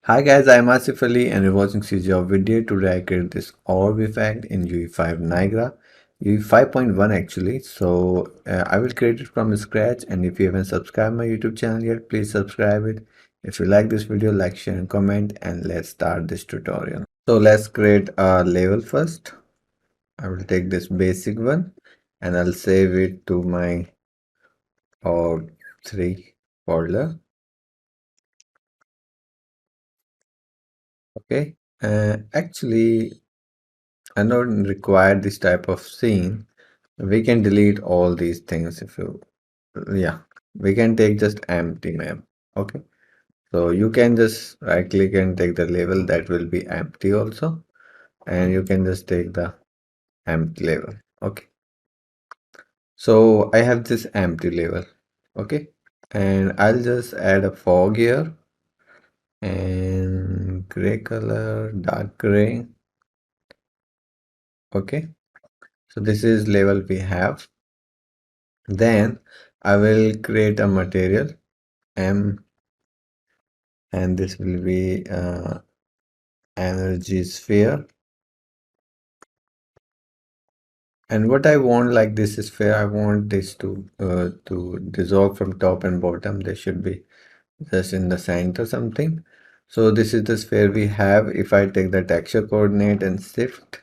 Hi guys, I'm Asif Ali and you're watching CGHOW video. Today I created this orb effect in UE5 Niagara, UE 5.1 actually. I will create it from scratch, and if you haven't subscribed my YouTube channel yet, please subscribe it. If you like this video, like, share and comment, and let's start this tutorial. So let's create a level first. I will take this basic one and I'll save it to my orb 3 folder. Okay, actually I don't require this type of scene. We can delete all these things if you, yeah, we can take just empty map. Okay, so you can just right click and take the label that will be empty also, and you can just take the empty label. Okay, so I have this empty label. Okay, and I'll just add a fog here and gray color, dark gray. Okay, so this is label we have. Then I will create a material M, and this will be energy sphere. And what I want, like this sphere, I want this to dissolve from top and bottom. They should be just in the center something. So this is the sphere we have. If I take the texture coordinate and shift,